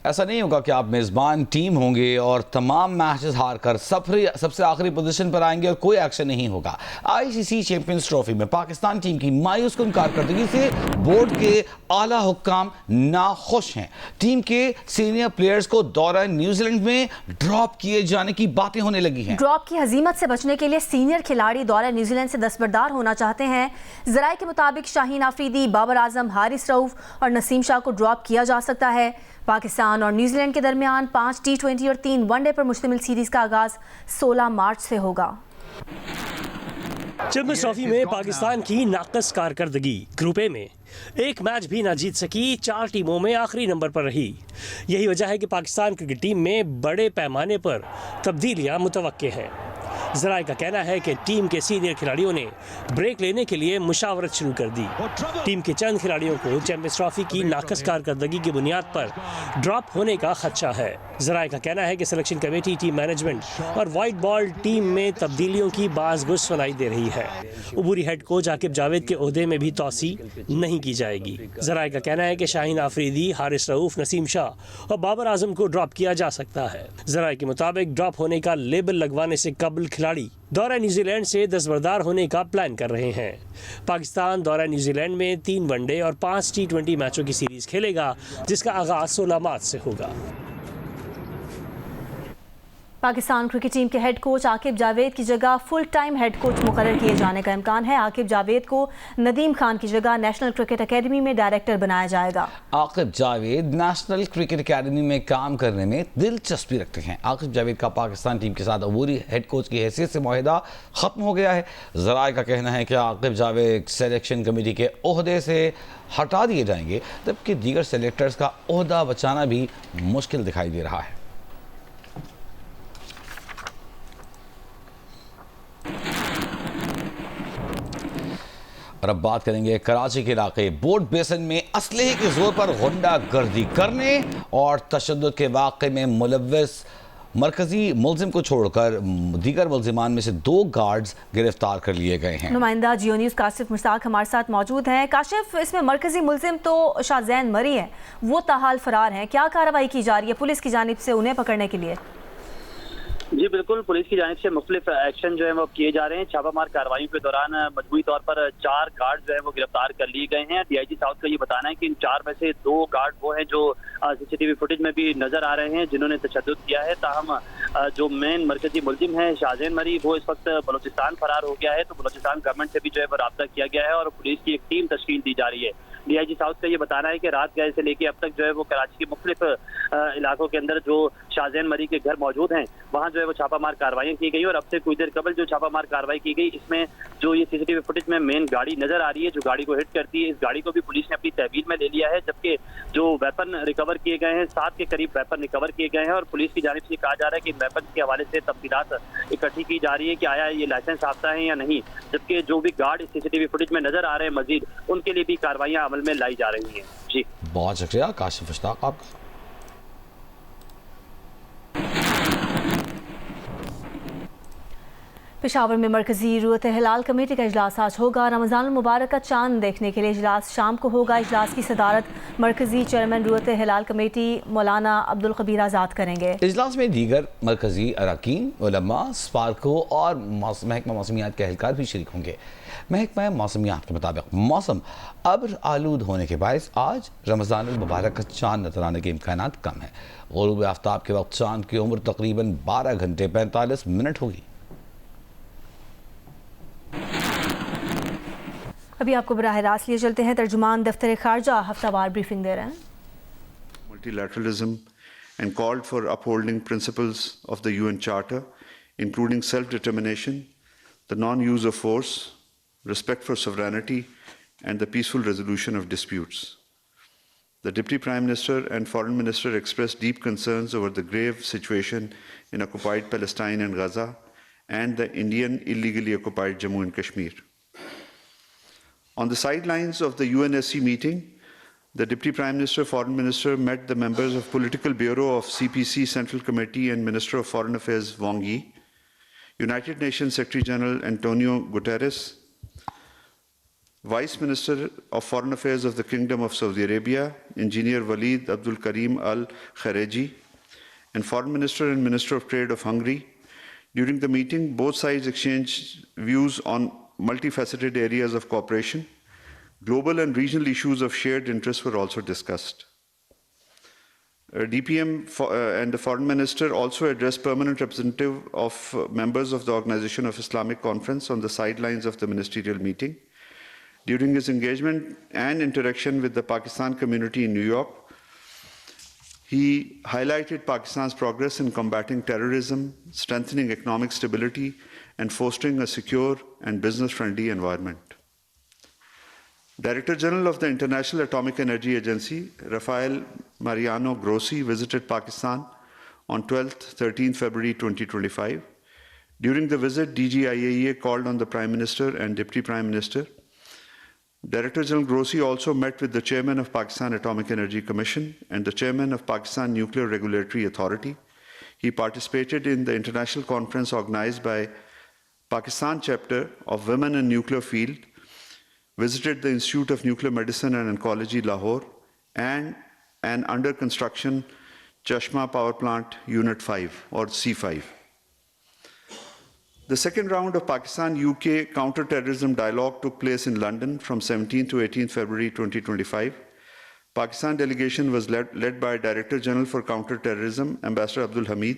ऐसा नहीं होगा कि आप मेज़बान टीम होंगे और तमाम मैचेस हारकर सबसे आखिरी पोजीशन पर आएंगे और कोई एक्शन नहीं होगा। आईसीसी चैंपियंस ट्रॉफी में पाकिस्तान टीम की मायूसकुन कारकर्दगी से बोर्ड के आला हुक्काम नाखुश हैं। टीम के सीनियर प्लेयर्स को दौरा न्यूजीलैंड में ड्रॉप किए जाने की बातें होने लगी हैं। ड्रॉप की हजीमत से बचने के लिए सीनियर खिलाड़ी दौरा न्यूजीलैंड से दस्तबरदार होना चाहते हैं। जराये के मुताबिक शाहीन आफरीदी, बाबर आजम, हारिस रऊफ और नसीम शाह को ड्रॉप किया जा सकता है। पाकिस्तान और न्यूजीलैंड के दरमियान 5 T20 और 3 वनडे पर मुश्तमिल सीरीज का आगाज 16 मार्च से होगा। चैंपियंस ट्रॉफी में पाकिस्तान की नाकस कारकर्दगी। ग्रुप ए में एक मैच भी ना जीत सकी, 4 टीमों में आखिरी नंबर पर रही। यही वजह है कि पाकिस्तान क्रिकेट टीम में बड़े पैमाने पर तब्दीलियां मुतवक्के हैं। जराये का कहना है कि टीम के सीनियर खिलाड़ियों ने ब्रेक लेने के लिए मुशावरत शुरू कर दी। टीम के चंद खिलाड़ियों को चैंपियंस ट्रॉफी की नाकस कारकर्दगी की बुनियाद पर ड्रॉप होने का खदशा है। जराये का कहना है कि सिलेक्शन कमेटी, टीम मैनेजमेंट और वाइट बॉल टीम में तब्दीलियों की बाज़ सुनाई दे रही है। उबूरी हेड कोच आकिब जावेद के ओहदे में भी तोसी नहीं की जाएगी। जराये का कहना है कि शाहीन आफरीदी, हारिस रऊफ, नसीम शाह और बाबर आजम को ड्रॉप किया जा सकता है। जराये के मुताबिक ड्रॉप होने का लेबल लगवाने से कबल खिलाड़ी दौरा न्यूजीलैंड से दस्तबरदार होने का प्लान कर रहे हैं। पाकिस्तान दौरा न्यूजीलैंड में 3 वनडे और 5 T20 मैचों की सीरीज खेलेगा, जिसका आगाज 16 मार्च से होगा। पाकिस्तान क्रिकेट टीम के हेड कोच आकिब जावेद की जगह फुल टाइम हेड कोच मुकर्रर किए जाने का इम्कान है। आकिब जावेद को नदीम खान की जगह नेशनल क्रिकेट अकेडमी में डायरेक्टर बनाया जाएगा। Aqib Javed national cricket academy में काम करने में दिलचस्पी रखते हैं। आकिब जावेद का पाकिस्तान टीम के साथ अबूरी हेड कोच की हैसियत से मुआहदा खत्म हो गया है। जराये का कहना है कि आकिब जावेद सिलेक्शन कमेटी के ओहदे से हटा दिए जाएंगे, जबकि दीगर सेलेक्टर्स का ओहदा बचाना भी मुश्किल दिखाई दे रहा है। और अब बात करेंगे कराची के इलाके बोर्ड बेसन में असलहे के जोर पर गुंडागर्दी करने और तशद्दुद के वाक़े में मुलव्वस मरकजी मुलजिम को छोड़कर दीगर मुलजिमान में से 2 गार्ड्स गिरफ्तार कर लिए गए हैं। नुमाइंदा जियो न्यूज़ काशिफ मुश्ताक हमारे साथ मौजूद हैं। काशिफ, इसमें मरकजी मुलजिम तो शाहजैन मरी है, वो ताहाल फरार हैं, क्या कार्रवाई की जा रही है पुलिस की जानिब से उन्हें पकड़ने के लिए? जी बिल्कुल, पुलिस की जानिब से मुख्तलिफ एक्शन जो है वो किए जा रहे हैं। छापामार कार्रवाई के दौरान मजबूरी तौर पर 4 गार्ड जो है वो गिरफ्तार कर लिए गए हैं। डीआईजी साउथ का ये बताना है कि इन 4 में से 2 गार्ड वो हैं जो सीसीटीवी फुटेज में भी नजर आ रहे हैं, जिन्होंने तशद्दुद किया है। ताहम जो मेन मरकजी मुलजिम है शाहजैन मरी, वो इस वक्त बलोचिस्तान फरार हो गया है। तो बलोचिस्तान गवर्नमेंट से भी जो है वो राब्ता किया गया है और पुलिस की एक टीम तश्कील दी जा रही है। डीआईजी साउथ का ये बताना है कि रात गए से लेकर अब तक जो है वो कराची के मुख्तलिफ इलाकों के अंदर जो शाहजैन मरी के घर मौजूद हैं, वहाँ जो है वो छापामार कार्रवाई की गई। और अब से कुछ देर कबल जो छापामार कार्रवाई की गई, इसमें जो ये सीसीटीवी फुटेज में मेन गाड़ी नजर आ रही है, जो गाड़ी को हिट करती है, इस गाड़ी को भी पुलिस ने अपनी तहवील में ले लिया है। जबकि जो वेपन रिकवर किए गए हैं, 7 के करीब वेपन रिकवर किए गए हैं और पुलिस की जानिब से कहा जा रहा है कि इन वेपन के हवाले से तफसीलात इकट्ठी की जा रही है कि आया ये लाइसेंस साफ्ता है या नहीं। जबकि जो भी गार्ड इस सीसीटीवी फुटेज में नजर आ रहे हैं मजीद, उनके लिए भी कार्रवाइयां अमल में लाई जा रही हैं। जी बहुत शुक्रिया काशिफ मुश्ताक आपका। पेशावर में मरकजी रूयत हिलाल कमेटी का इजलास आज होगा। रमज़ान मुबारक का चांद देखने के लिए इजलास शाम को होगा। इजलास की सदारत मरकजी चेयरमैन रूयत हिलाल कमेटी मौलाना अब्दुल खबीर आज़ाद करेंगे। इजलास में दीगर मरकजी अरकान, उलमा, स्पार्को और महकमा मौसमियात के एहलकार भी शरीक होंगे। महकमा मौसमियात के मुताबिक मौसम अब्र आलूद होने के बायस आज रमज़ान मुबारक का चांद नजर आने के इम्कानात कम है। ग़ुरूब आफ्ताब के वक्त चांद की उम्र तकरीबन 12 घंटे 45 मिनट होगी। अभी आपको बराह रास्त लिए चलते हैं। तर्जुमान दफ्तर खारजा हफ्तावार ब्रीफिंग दे रहे हैं। Multilateralism and called for upholding principles of the UN Charter, including self-determination, the non-use of force, respect for sovereignty, and the peaceful resolution of disputes. The Deputy Prime Minister and Foreign Minister expressed deep concerns over the grave situation in occupied Palestine and Gaza and the Indian illegally occupied Jammu and Kashmir. On the sidelines of the UNSC meeting, the Deputy Prime Minister, Foreign Minister met the members of Political Bureau of CPC Central Committee and Minister of Foreign Affairs Wang Yi, United Nations Secretary General Antonio Guterres, Vice Minister of Foreign Affairs of the Kingdom of Saudi Arabia, Engineer Walid Abdul Karim Al Khareji, and Foreign Minister and Minister of Trade of Hungary. During the meeting, both sides exchanged views on multifaceted areas of cooperation. Global and regional issues of shared interest were also discussed. DPM and the Foreign Minister also addressed permanent representative of members of the Organization of Islamic Conference on the sidelines of the ministerial meeting. During his engagement and interaction with the Pakistan community in New York, he highlighted Pakistan's progress in combating terrorism, strengthening economic stability, and fostering a secure and business-friendly environment. Director General of the International Atomic Energy Agency, Rafael Mariano Grossi, visited Pakistan on 12th-13th February 2025. During the visit, DGIAEA called on the Prime Minister and Deputy Prime Minister. Director General Grossi also met with the Chairman of Pakistan Atomic Energy Commission and the Chairman of Pakistan Nuclear Regulatory Authority. He participated in the international conference organized by Pakistan chapter of Women in Nuclear Field, visited the Institute of Nuclear Medicine and Oncology, Lahore, and an under construction Chashma Power Plant Unit 5 or C5. The second round of Pakistan-UK counter-terrorism dialogue took place in London from 17th to 18th February 2025. Pakistan delegation was led by Director General for Counter-Terrorism, Ambassador Abdul Hamid,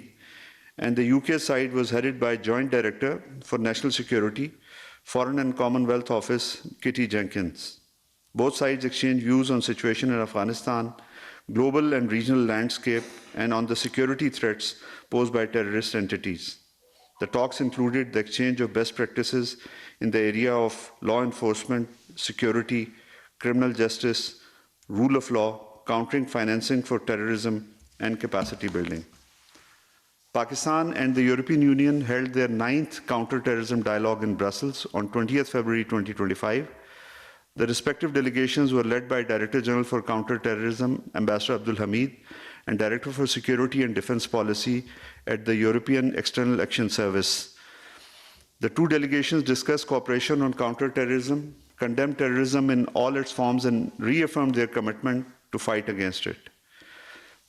and the UK side was headed by Joint Director for National Security, Foreign and Commonwealth Office, Kitty Jenkins. Both sides exchanged views on situation in Afghanistan, global and regional landscape, and on the security threats posed by terrorist entities. The talks included the exchange of best practices in the area of law enforcement, security, criminal justice, rule of law, countering financing for terrorism, and capacity building. Pakistan and the European Union held their 9th counter-terrorism dialogue in Brussels on 20th February 2025. The respective delegations were led by Director General for Counter-Terrorism, Ambassador Abdul Hamid, and Director for Security and Defense Policy at the European External Action Service. The two delegations discussed cooperation on counter-terrorism, condemned terrorism in all its forms, and reaffirmed their commitment to fight against it.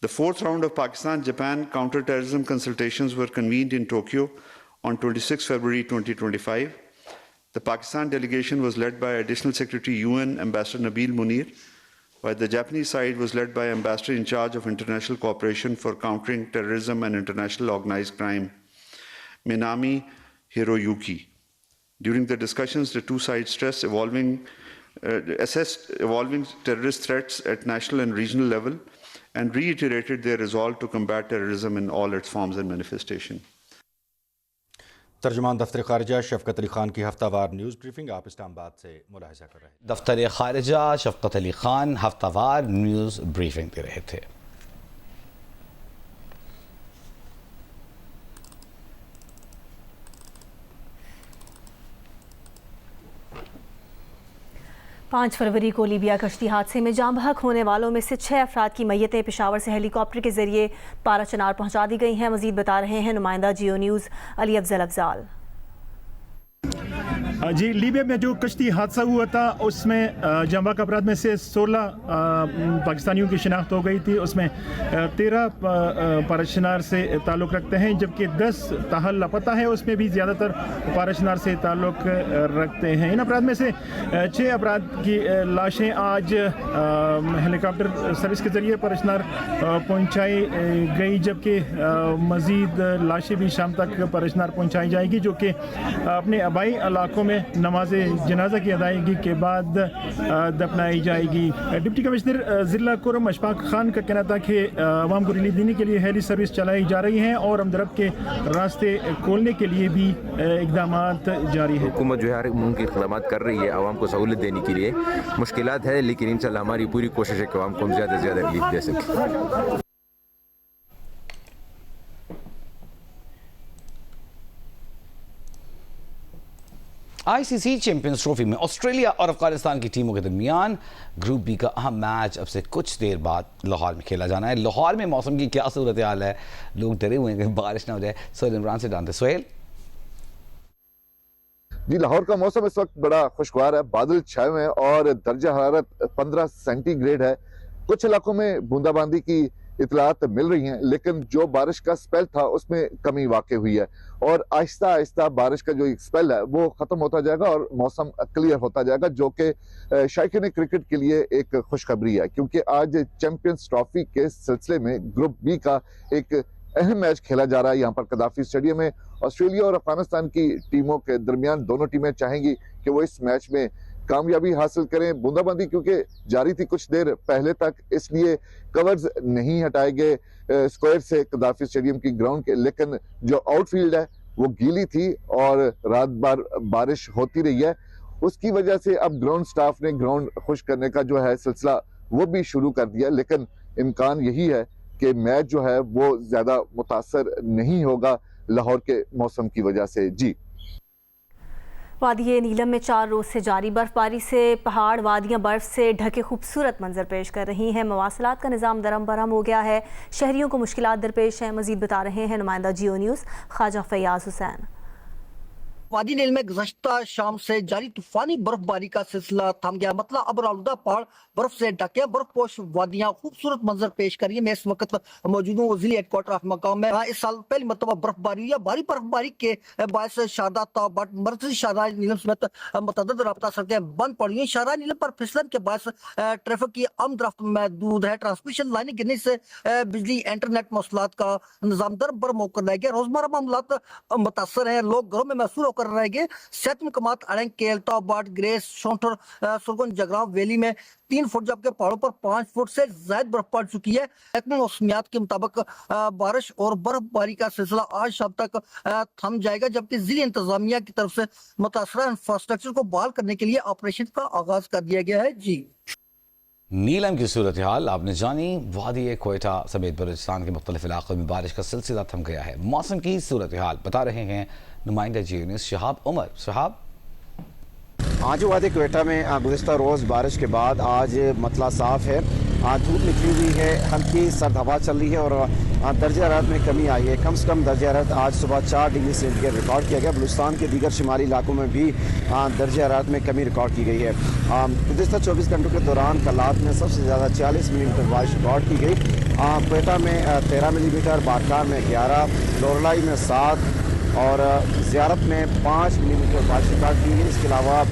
The fourth round of Pakistan-Japan counter-terrorism consultations were convened in Tokyo on 26 February 2025. The Pakistan delegation was led by Additional Secretary UN Ambassador Nabil Munir, while the Japanese side was led by Ambassador in charge of international cooperation for countering terrorism and international organized crime, Minami Hiroyuki. During the discussions, the two sides stressed assessed evolving terrorist threats at national and regional level and reiterated their resolve to combat terrorism in all its forms and manifestation. तर्जुमान दफ्तर खारजा शफकत अली खान की हफ्तावार news briefing आप इस्लामाबाद से मुलाहिजा कर रहे हैं। दफ्तर खारजा शफकत Ali Khan हफ्तावार news briefing दे रहे थे। पाँच फरवरी को लीबिया कश्ती हादसे में जाम बहक होने वालों में से 6 अफराद की मैयतें पेशावर से हेलीकॉप्टर के जरिए पारा चनार पहुंचा दी गई हैं। मजीद बता रहे हैं नुमाइंदा जियो न्यूज़ अली अफजल अफजाल। जी, लीबिया में जो कश्ती हादसा हुआ था उसमें जाम बहक अफराद में से 16 पाकिस्तानियों की शिनाख्त हो गई थी। उसमें 13 पाराशनार से ताल्लुक़ रखते हैं, जबकि 10 ताहल लापता है। उसमें भी ज़्यादातर पाराशनार से ताल्लुक़ रखते हैं। इन अफराद में से 6 अफराद की लाशें आज हेलीकॉप्टर सर्विस के ज़रिए पाराशनार पहुँचाई गई, जबकि मज़ीद लाशें भी शाम तक पाराशनार पहुँचाई जाएगी, जो कि अपने आबाई इलाकों में नमाज जनाजा की अदायगी के बाद दफनाई जाएगी। डिप्टी कमिश्नर ज़िला कुरम अशफाक खान का कहना था कि आवाम को रिलीफ देने के लिए हेली सर्विस चलाई जा रही हैं और हमदर्द के रास्ते खोलने के लिए भी इकदाम जारी है। हुकूमत जो है हर मुमकिन इक़दाम कर रही है आवाम को सहूलत देने के लिए। मुश्किलात है, लेकिन इंशाल्लाह हमारी पूरी कोशिश है कि आवाम को हम ज़्यादा से ज़्यादा रिलीफ दे सकें। आईसीसी चैंपियंस ट्रॉफी में ऑस्ट्रेलिया और अफगानिस्तान की टीमों के दरमियान ग्रुप बी का अहम मैच अब से कुछ देर बाद लाहौर में खेला जाना है। लाहौर में मौसम की क्या सूरत हाल है, लोग डरे हुए हैं कि बारिश ना हो जाए। सोहेल इमरान से जानते। सोहेल, जी, लाहौर का मौसम इस वक्त बड़ा खुशगवार है, बादल छाए हुए हैं और दर्जा हरारत 15 सेंटीग्रेड है। कुछ इलाकों में बूंदाबांदी की इतलात मिल रही हैं, लेकिन जो बारिश का स्पेल था उसमें कमी वाक़ई हुई है और आहिस्ता आहिस्ता बारिश का जो एक स्पेल है वो खत्म होता जाएगा और मौसम क्लियर होता जाएगा, जो कि शायकीन क्रिकेट के लिए एक खुशखबरी है, क्योंकि आज चैंपियंस ट्रॉफी के सिलसिले में ग्रुप बी का एक अहम मैच खेला जा रहा है यहाँ पर कदाफी स्टेडियम में। ऑस्ट्रेलिया और अफगानिस्तान की टीमों के दरमियान दोनों टीमें चाहेंगी कि वो इस मैच में कामयाबी हासिल करें। बूंदाबांदी क्योंकि जारी थी कुछ देर पहले तक, इसलिए कवर्स नहीं हटाए गए स्क्वायर से कदाफी स्टेडियम की ग्राउंड के, लेकिन जो आउटफील्ड है वो गीली थी और रात भर बारिश होती रही है। उसकी वजह से अब ग्राउंड स्टाफ ने ग्राउंड खुश करने का जो है सिलसिला वो भी शुरू कर दिया, लेकिन इम्कान यही है कि मैच जो है वो ज्यादा मुतासर नहीं होगा लाहौर के मौसम की वजह से। जी, वादी नीलम में 4 रोज से जारी बर्फबारी से पहाड़ वादियां बर्फ से ढके खूबसूरत मंजर पेश कर रही हैं। मवासलात का निज़ाम दरम बरहम हो गया है, शहरियों को मुश्किलात दरपेश हैं। मजीद बता रहे हैं नुमाइंदा जियो न्यूज़ ख्वाजा फैयाज हुसैन। वादी नील में गुज़श्ता शाम से जारी तूफानी बर्फबारी का सिलसिला थम गया। मतलब अब आलूदा पहाड़ बर्फ से ढके, बर्फपोश वादियां खूबसूरत मंजर पेश कर रही है। मैं इस वक्त मौजूद हूँ वज़ीली हेडक्वार्टर ऑफ मकाम में। इस साल पहली मरतबा बर्फबारी हुई है। भारी बर्फबारी के बायस शारदा ताबट मरकज़ी शारदा नीलम समेत मुतअद्दिद राब्ता सड़कें बंद पड़ी हैं। शारदा नीलम पर फिसलन के बायस ट्रैफिक की आमदरफ्त महदूद है। ट्रांसमिशन लाइनें गिरने से बिजली इंटरनेट मौसलात का निज़ाम दर बरमौका रह गया। रोजमर्रा मामलात मुतासर हैं, लोग घरों में महसूस होकर रहेंगे। सेहत मकामात अड़ंग केल टॉबाट ग्रेस शोंटर सुरगुन जगराव वैली में 3 फुट, जबकि पहाड़ों पर 5 फुट से ज्यादा बर्फ पड़ चुकी है। महकमा मौसमियात के मुताबिक बारिश और बर्फबारी का सिलसिला आज शाम तक थम जाएगा, जबकि जिला इंतजामिया की तरफ से मुतासरा इंफ्रास्ट्रक्चर को बहाल करने के लिए ऑपरेशन का आगाज कर दिया गया है। जी, नीलम की सूरत हाल आपने जानी। वादी क्वेटा समेत बलूचिस्तान के मुख्तलिफ इलाकों में बारिश का सिलसिला थम गया है। मौसम की सूरत हाल बता रहे हैं नुमाइंदा जियो न्यूज़ शहाब उमर। शहाब, आज वादी क्वेटा में गुज़श्ता रोज़ बारिश के बाद आज मतला साफ़ है, धूप निकली हुई है, हल्की सर्द हवा चल रही है और दर्जा हरारत में कमी आई है। कम से कम दर्जा हरारत आज सुबह 4 डिग्री सेंटीग्रेड रिकॉर्ड किया गया। बलूचिस्तान के दीगर शुमाली इलाकों में भी दर्जा हरारत में कमी रिकॉर्ड की गई है। गुज़श्ता 24 घंटों के दौरान कलात में सबसे ज़्यादा 40 मिलीमीटर बारिश रिकॉर्ड की गई। क्वेटा में 13 मिलीमीटर, बारकार में 11, लोरलाई में 7 और ज़ियारत में 5 मिलीमीटर बारिश रिकॉर्ड की गई। इसके अलावा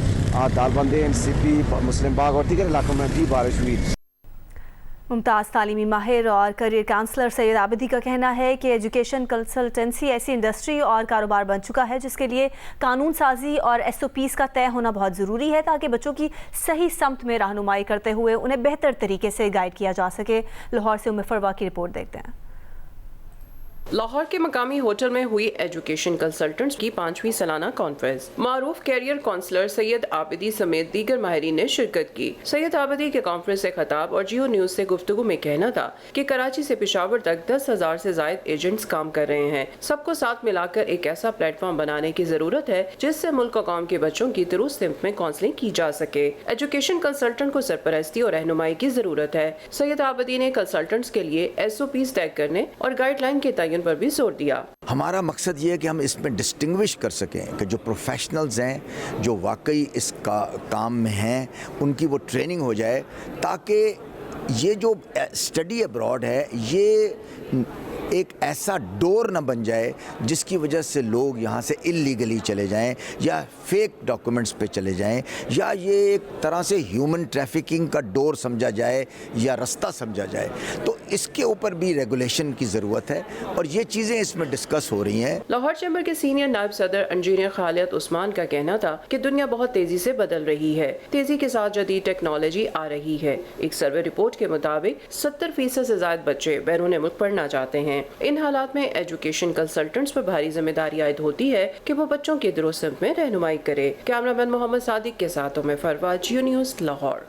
दालबंदे, NCP, मुस्लिम बाग और दीगर इलाकों में भी बारिश हुई। मुमताज़ तालीमी माहिर और करियर काउंसलर सैयद आबिदी का कहना है कि एजुकेशन कंसल्टेंसी ऐसी इंडस्ट्री और कारोबार बन चुका है जिसके लिए कानून साजी और SOPs का तय होना बहुत ज़रूरी है, ताकि बच्चों की सही समत में रहनुमाई करते हुए उन्हें बेहतर तरीके से गाइड किया जा सके। लाहौर से उम्मे फरवा की रिपोर्ट देखते हैं। लाहौर के मकामी होटल में हुई एजुकेशन कंसल्टेंट्स की 5वीं सालाना कॉन्फ्रेंस। मारूफ कैरियर काउंसलर सैयद आबिदी समेत दीगर माहिरीन ने शिरकत की। सैयद आबिदी के कॉन्फ्रेंस से खिताब और जियो न्यूज से गुफ्तगू में कहना था कि कराची से पेशावर तक 10,000 से ज्यादा एजेंट्स काम कर रहे हैं। सबको साथ मिलाकर एक ऐसा प्लेटफॉर्म बनाने की जरूरत है जिससे मुल्क और कौम के बच्चों की दुरुस्त सिमत में काउंसलिंग की जा सके। एजुकेशन कंसल्टेंट को सरपरस्ती और रहनुमाई की जरूरत है। सैयद आबिदी ने कंसल्टेंट्स के लिए SOPs तय करने और गाइडलाइन के तयन पर भी जोर दिया। हमारा मकसद ये है कि हम इसमें डिस्टिंग्विश कर सकें कि जो प्रोफेशनल्स हैं, जो वाकई इस काम में हैं, उनकी वो ट्रेनिंग हो जाए, ताकि ये जो स्टडी अब्रॉड है ये एक ऐसा डोर न बन जाए जिसकी वजह से लोग यहाँ से इल्लीगली चले जाएं या फेक डॉक्यूमेंट्स पे चले जाएं, या ये एक तरह से ह्यूमन ट्रैफिकिंग का डोर समझा जाए या रास्ता समझा जाए। तो इसके ऊपर भी रेगुलेशन की ज़रूरत है और ये चीज़ें इसमें डिस्कस हो रही हैं। लाहौर चैम्बर के सीनियर नायब सदर इंजीनियर खालिद उस्मान का कहना था कि दुनिया बहुत तेजी से बदल रही है, तेजी के साथ जदीद टेक्नोलॉजी आ रही है। एक सर्वे रिपोर्ट के मुताबिक 70% से ज्यादा बच्चे बैरून मुल्क पढ़ना चाहते हैं। इन हालात में एजुकेशन कंसल्टेंट्स पर भारी जिम्मेदारी आयद होती है कि वो बच्चों की दुरुस्त सिमत में रहनुमाई करे। कैमरामैन मोहम्मद सादिक के साथ में फरवा, जियो न्यूज़, लाहौर।